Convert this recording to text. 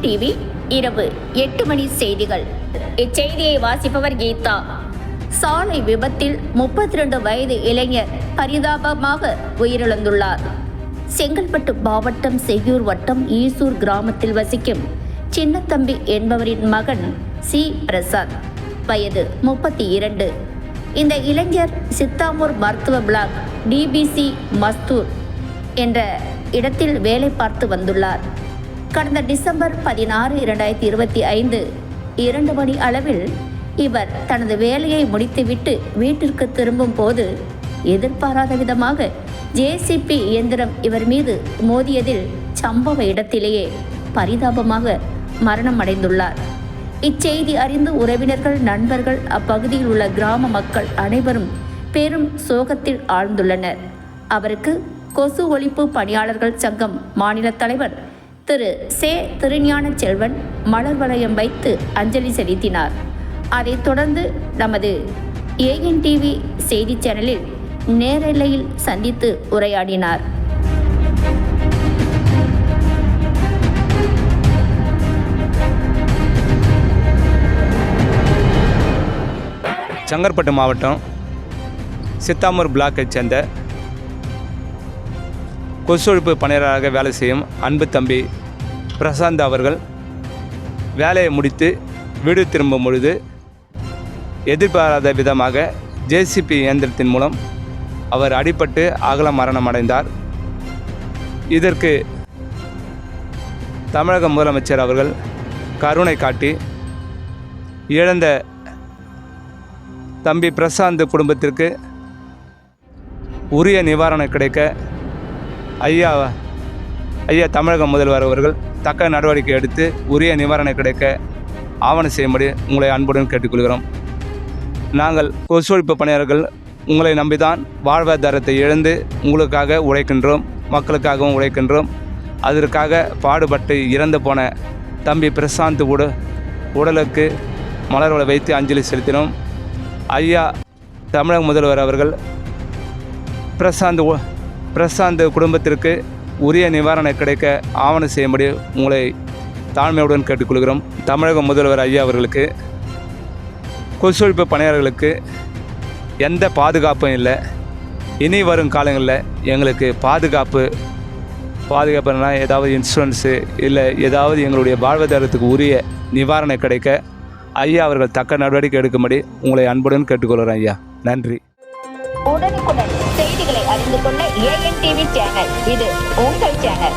TV இரவு 8 மணி செய்திகள். இச்செய்தியை வாசிப்பவர் கீதா. சாலை விபத்தில் 32 வயது இளைஞர் பரிதாபமாக உயிரிழந்துள்ளார். செங்கல்பட்டு மாவட்டம் செய்யூர் வட்டம் ஈசூர் கிராமத்தில் வசிக்கும் சின்னத்தம்பி என்பவரின் மகன் சி பிரசாத், வயது 32. இந்த இளைஞர் சித்தாமூர் மருத்துவ பிளாக் டிபிசி மஸ்தூர் என்ற இடத்தில் வேலை பார்த்து வந்துள்ளார். கடந்த டிசம்பர் 16, 2025 2 மணி அளவில் இவர் தனது வேலையை முடித்துவிட்டு வீட்டிற்கு திரும்பும் போது எதிர்பாராத விதமாக ஜேசிபி இயந்திரம் இவர் மீது மோதியதில் சம்பவ இடத்திலேயே பரிதாபமாக மரணம் அடைந்துள்ளார். இச்செய்தி அறிந்து உறவினர்கள், நண்பர்கள், அப்பகுதியில் உள்ள கிராம மக்கள் அனைவரும் பெரும் சோகத்தில் ஆழ்ந்துள்ளனர். அவருக்கு கொசு ஒழிப்பு பணியாளர்கள் சங்கம் மாநில தலைவர் திரு திருஞான செல்வன் மலர் வளையம் வைத்து அஞ்சலி செலுத்தினார். அதைத் தொடர்ந்து நமது ANTV செய்தி சேனலில் நேரலையில் சந்தித்து உரையாடினார். செங்கல்பட்டு மாவட்டம் சித்தாமூர் பிளாக்கைச் சேர்ந்த கொசு ஒழிப்பு பணியாளராக வேலை செய்யும் அன்பு தம்பி பிரசாந்த் அவர்கள் வேலையை முடித்து வீடு திரும்பும் பொழுது எதிர்பாராத விதமாக ஜேசிபி இயந்திரத்தின் மூலம் அவர் அடிபட்டு அகல மரணம் அடைந்தார். இதற்கு தமிழக முதலமைச்சர் அவர்கள் கருணை காட்டி இழந்த தம்பி பிரசாந்த் குடும்பத்திற்கு உரிய நிவாரணம் கிடைக்க ஐயா தமிழக முதல்வர் அவர்கள் தக்க நடவடிக்கை எடுத்து உரிய நிவாரணம் கிடைக்க ஆவணம் செய்யும்படி உங்களை அன்புடன் கேட்டுக்கொள்கிறோம். நாங்கள் கொசு ஒழிப்பு பணியாளர்கள் உங்களை நம்பிதான் வாழ்வாதாரத்தை இழந்து உங்களுக்காக உழைக்கின்றோம், மக்களுக்காகவும் உழைக்கின்றோம். அதற்காக பாடுபட்டு இறந்து போன தம்பி பிரசாந்த் உடலுக்கு மலர்வளை வைத்து அஞ்சலி செலுத்தினோம். ஐயா தமிழக முதல்வர் அவர்கள் பிரசாந்த் குடும்பத்திற்கு உரிய நிவாரணம் கிடைக்க ஆவணம் செய்யும்படி உங்களை தாழ்மையுடன் கேட்டுக்கொள்கிறோம். தமிழக முதல்வர் ஐயா அவர்களுக்கு கொசு ஒழிப்பு பணியாளர்களுக்கு எந்த பாதுகாப்பும் இல்லை. இனி வரும் காலங்களில் எங்களுக்கு பாதுகாப்புனா ஏதாவது இன்சூரன்ஸு இல்லை ஏதாவது எங்களுடைய வாழ்வாதாரத்துக்கு உரிய நிவாரணம் கிடைக்க ஐயா அவர்கள் தக்க நடவடிக்கை எடுக்கும்படி உங்களை அன்புடன் கேட்டுக்கொள்கிறேன் ஐயா. நன்றி. உடனுக்குடன் செய்திகளை அறிந்து கொள்ள ANTV சேனல், இது உங்கள் சேனல்.